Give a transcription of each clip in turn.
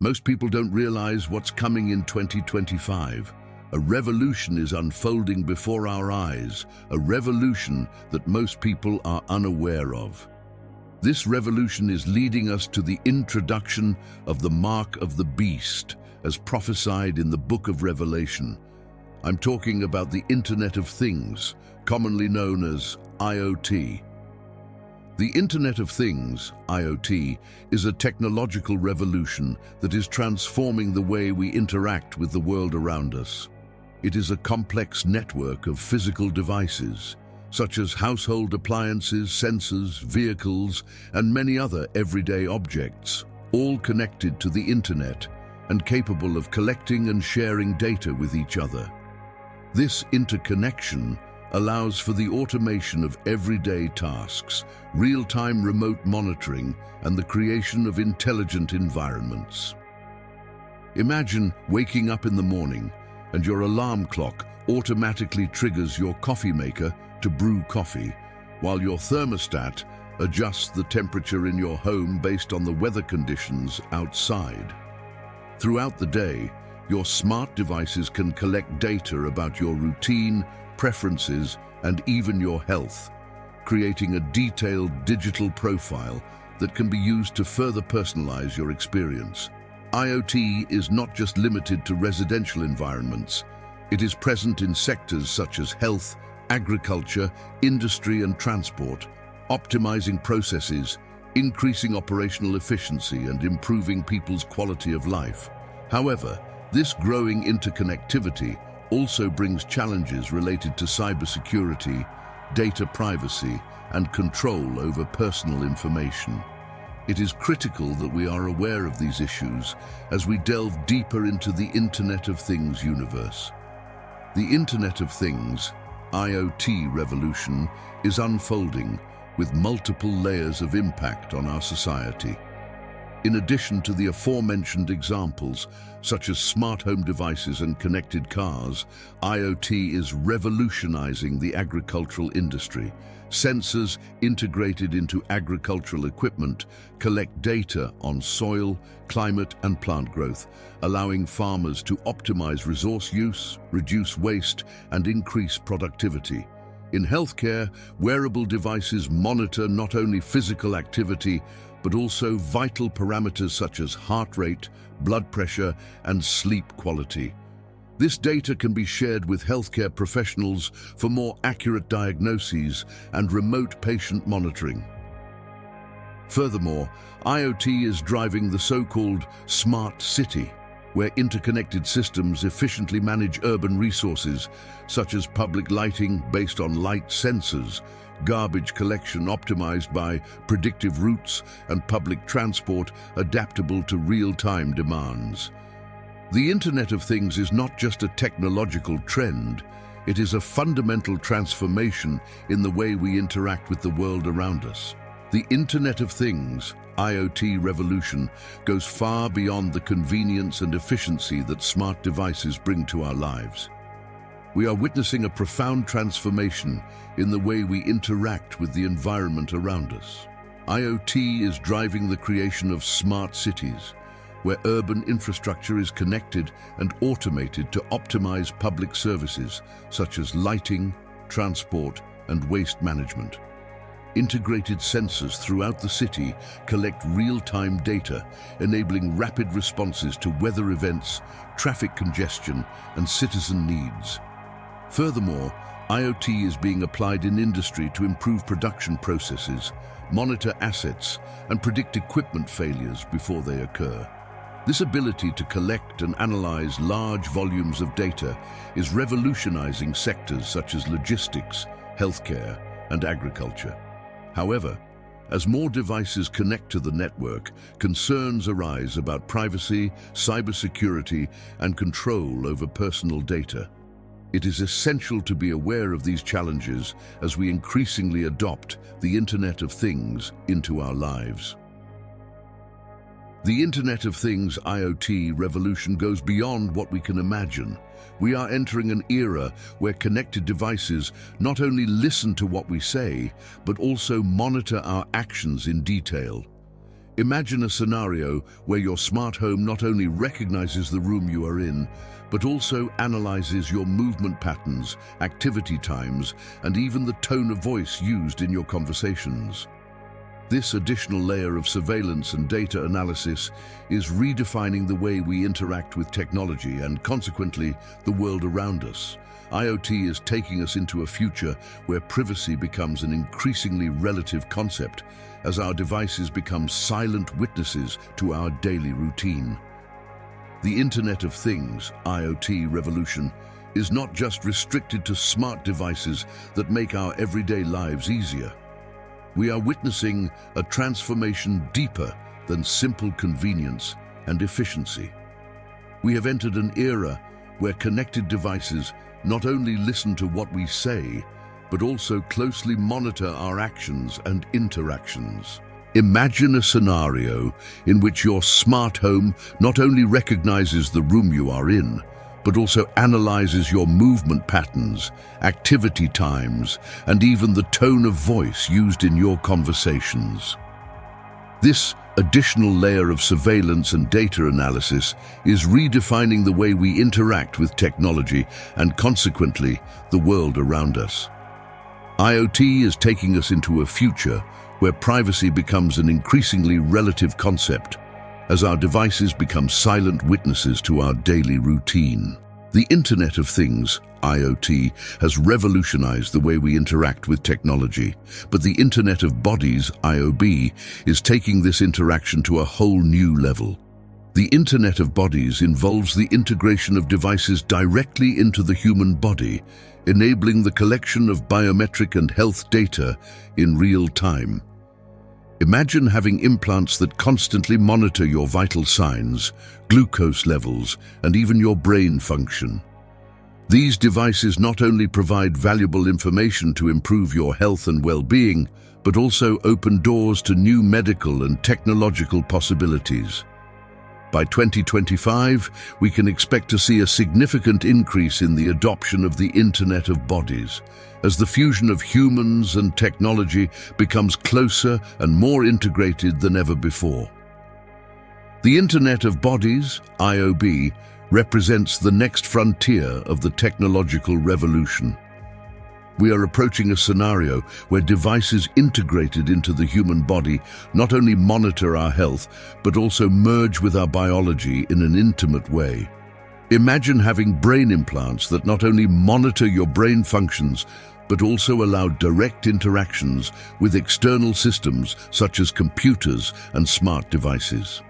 Most people don't realize what's coming in 2025. A revolution is unfolding before our eyes, a revolution that most people are unaware of. This revolution is leading us to the introduction of the mark of the beast, as prophesied in the book of Revelation. I'm talking about the Internet of Things, commonly known as IoT. The Internet of Things, IoT, is a technological revolution that is transforming the way we interact with the world around us. It is a complex network of physical devices, such as household appliances, sensors, vehicles, and many other everyday objects, all connected to the Internet and capable of collecting and sharing data with each other. This interconnection allows for the automation of everyday tasks, real-time remote monitoring, and the creation of intelligent environments. Imagine waking up in the morning and your alarm clock automatically triggers your coffee maker to brew coffee, while your thermostat adjusts the temperature in your home based on the weather conditions outside. Throughout the day, your smart devices can collect data about your routine, preferences, and even your health, creating a detailed digital profile that can be used to further personalize your experience. IoT is not just limited to residential environments. It is present in sectors such as health, agriculture, industry, and transport, optimizing processes, increasing operational efficiency, and improving people's quality of life. However, this growing interconnectivity also brings challenges related to cybersecurity, data privacy, and control over personal information. It is critical that we are aware of these issues as we delve deeper into the Internet of Things universe. The Internet of Things, IoT revolution, is unfolding with multiple layers of impact on our society. In addition to the aforementioned examples, such as smart home devices and connected cars, IoT is revolutionizing the agricultural industry. Sensors integrated into agricultural equipment collect data on soil, climate, and plant growth, allowing farmers to optimize resource use, reduce waste, and increase productivity. In healthcare, wearable devices monitor not only physical activity, but also vital parameters such as heart rate, blood pressure, and sleep quality. This data can be shared with healthcare professionals for more accurate diagnoses and remote patient monitoring. Furthermore, IoT is driving the so-called smart city, where interconnected systems efficiently manage urban resources, such as public lighting based on light sensors, garbage collection optimized by predictive routes, and public transport adaptable to real-time demands. The Internet of Things is not just a technological trend, it is a fundamental transformation in the way we interact with the world around us. The Internet of Things, IoT revolution, goes far beyond the convenience and efficiency that smart devices bring to our lives. We are witnessing a profound transformation in the way we interact with the environment around us. IoT is driving the creation of smart cities, where urban infrastructure is connected and automated to optimize public services such as lighting, transport, and waste management. Integrated sensors throughout the city collect real-time data, enabling rapid responses to weather events, traffic congestion, and citizen needs. Furthermore, IoT is being applied in industry to improve production processes, monitor assets, and predict equipment failures before they occur. This ability to collect and analyze large volumes of data is revolutionizing sectors such as logistics, healthcare, and agriculture. However, as more devices connect to the network, concerns arise about privacy, cybersecurity, and control over personal data. It is essential to be aware of these challenges as we increasingly adopt the Internet of Things into our lives. The Internet of Things IoT revolution goes beyond what we can imagine. We are entering an era where connected devices not only listen to what we say, but also monitor our actions in detail. Imagine a scenario where your smart home not only recognizes the room you are in, but also analyzes your movement patterns, activity times, and even the tone of voice used in your conversations. This additional layer of surveillance and data analysis is redefining the way we interact with technology and, consequently, the world around us. IoT is taking us into a future where privacy becomes an increasingly relative concept as our devices become silent witnesses to our daily routine. The Internet of Things, IoT revolution, is not just restricted to smart devices that make our everyday lives easier. We are witnessing a transformation deeper than simple convenience and efficiency. We have entered an era where connected devices not only listen to what we say, but also closely monitor our actions and interactions. Imagine a scenario in which your smart home not only recognizes the room you are in, but also analyzes your movement patterns, activity times, and even the tone of voice used in your conversations. This additional layer of surveillance and data analysis is redefining the way we interact with technology and, consequently, the world around us. IoT is taking us into a future where privacy becomes an increasingly relative concept as our devices become silent witnesses to our daily routine. The Internet of Things, IoT, has revolutionized the way we interact with technology, but the Internet of Bodies, IoB, is taking this interaction to a whole new level. The Internet of Bodies involves the integration of devices directly into the human body, enabling the collection of biometric and health data in real time. Imagine having implants that constantly monitor your vital signs, glucose levels, and even your brain function. These devices not only provide valuable information to improve your health and well-being, but also open doors to new medical and technological possibilities. By 2025, we can expect to see a significant increase in the adoption of the Internet of Bodies, as the fusion of humans and technology becomes closer and more integrated than ever before. The Internet of Bodies, IoB, represents the next frontier of the technological revolution. We are approaching a scenario where devices integrated into the human body not only monitor our health, but also merge with our biology in an intimate way. Imagine having brain implants that not only monitor your brain functions, but also allow direct interactions with external systems such as computers and smart devices.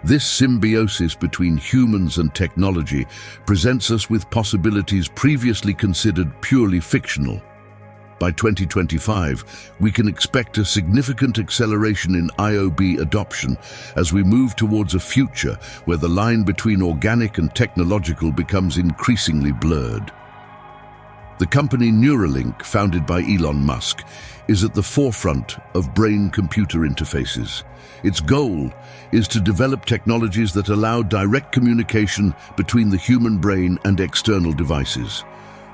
This symbiosis between humans and technology presents us with possibilities previously considered purely fictional. By 2025, we can expect a significant acceleration in IoB adoption as we move towards a future where the line between organic and technological becomes increasingly blurred. The company Neuralink, founded by Elon Musk, is at the forefront of brain-computer interfaces. Its goal is to develop technologies that allow direct communication between the human brain and external devices,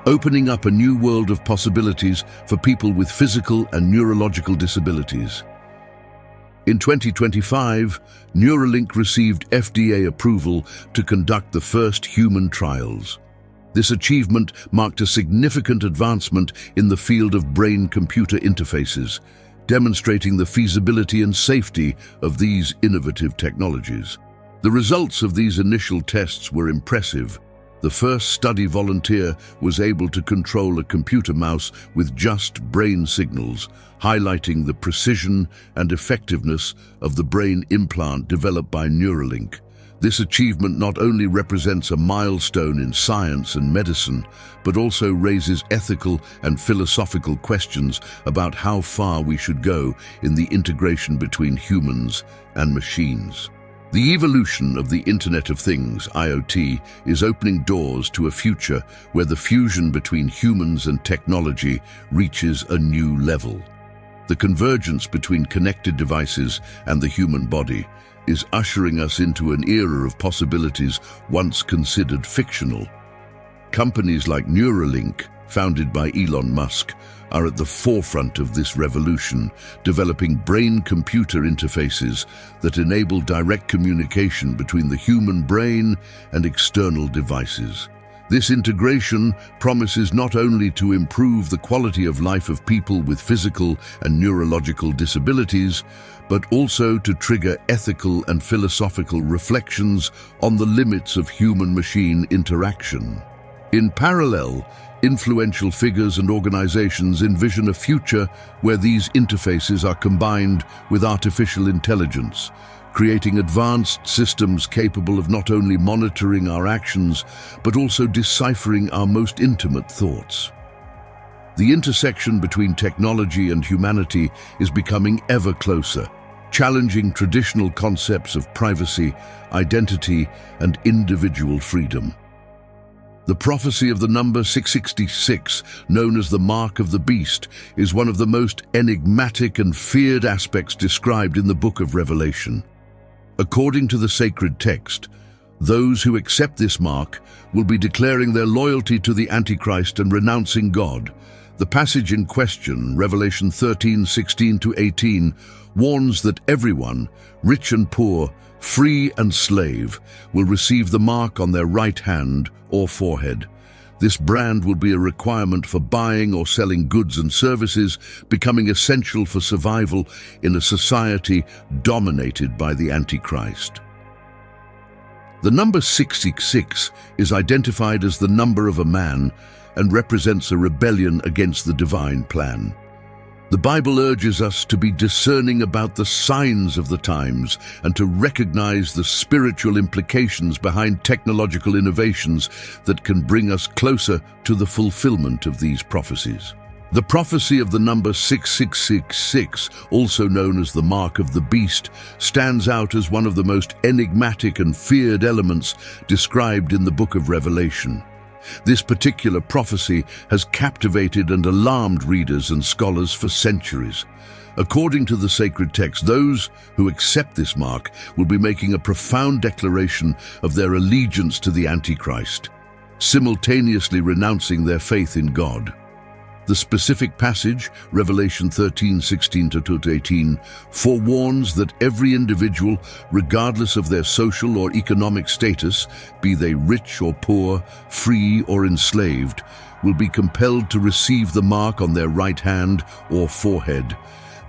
opening up a new world of possibilities for people with physical and neurological disabilities. In 2025, Neuralink received FDA approval to conduct the first human trials. This achievement marked a significant advancement in the field of brain-computer interfaces, demonstrating the feasibility and safety of these innovative technologies. The results of these initial tests were impressive. The first study volunteer was able to control a computer mouse with just brain signals, highlighting the precision and effectiveness of the brain implant developed by Neuralink. This achievement not only represents a milestone in science and medicine, but also raises ethical and philosophical questions about how far we should go in the integration between humans and machines. The evolution of the Internet of Things, IoT, is opening doors to a future where the fusion between humans and technology reaches a new level. The convergence between connected devices and the human body is ushering us into an era of possibilities once considered fictional. Companies like Neuralink, founded by Elon Musk, are at the forefront of this revolution, developing brain-computer interfaces that enable direct communication between the human brain and external devices. This integration promises not only to improve the quality of life of people with physical and neurological disabilities, but also to trigger ethical and philosophical reflections on the limits of human-machine interaction. In parallel, influential figures and organizations envision a future where these interfaces are combined with artificial intelligence, creating advanced systems capable of not only monitoring our actions, but also deciphering our most intimate thoughts. The intersection between technology and humanity is becoming ever closer, challenging traditional concepts of privacy, identity, and individual freedom. The prophecy of the number 666, known as the Mark of the Beast, is one of the most enigmatic and feared aspects described in the book of Revelation. According to the sacred text, those who accept this mark will be declaring their loyalty to the Antichrist and renouncing God. The passage in question, Revelation 13:16-18, warns that everyone, rich and poor, free and slave, will receive the mark on their right hand or forehead. This brand will be a requirement for buying or selling goods and services, becoming essential for survival in a society dominated by the Antichrist. The number 666 is identified as the number of a man and represents a rebellion against the divine plan. The Bible urges us to be discerning about the signs of the times and to recognize the spiritual implications behind technological innovations that can bring us closer to the fulfillment of these prophecies. The prophecy of the number 6666, also known as the Mark of the Beast, stands out as one of the most enigmatic and feared elements described in the book of Revelation. This particular prophecy has captivated and alarmed readers and scholars for centuries. According to the sacred text, those who accept this mark will be making a profound declaration of their allegiance to the Antichrist, simultaneously renouncing their faith in God. The specific passage, Revelation 13:16-18, forewarns that every individual, regardless of their social or economic status, be they rich or poor, free or enslaved, will be compelled to receive the mark on their right hand or forehead.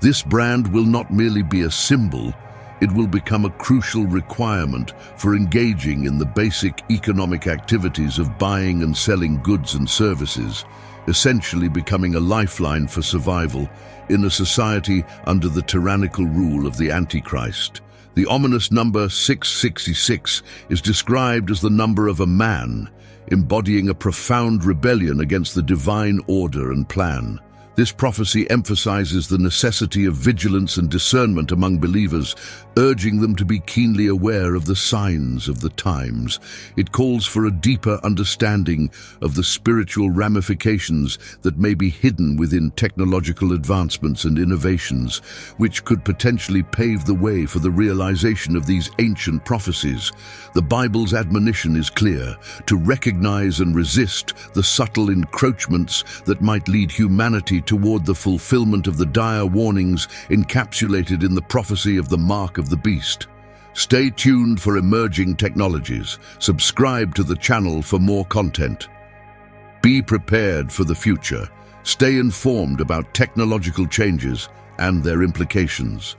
This brand will not merely be a symbol, it will become a crucial requirement for engaging in the basic economic activities of buying and selling goods and services, essentially becoming a lifeline for survival in a society under the tyrannical rule of the Antichrist. The ominous number 666 is described as the number of a man, embodying a profound rebellion against the divine order and plan. This prophecy emphasizes the necessity of vigilance and discernment among believers, urging them to be keenly aware of the signs of the times. It calls for a deeper understanding of the spiritual ramifications that may be hidden within technological advancements and innovations, which could potentially pave the way for the realization of these ancient prophecies. The Bible's admonition is clear: to recognize and resist the subtle encroachments that might lead humanity toward the fulfillment of the dire warnings encapsulated in the prophecy of the Mark of the Beast. Stay tuned for emerging technologies. Subscribe to the channel for more content. Be prepared for the future. Stay informed about technological changes and their implications.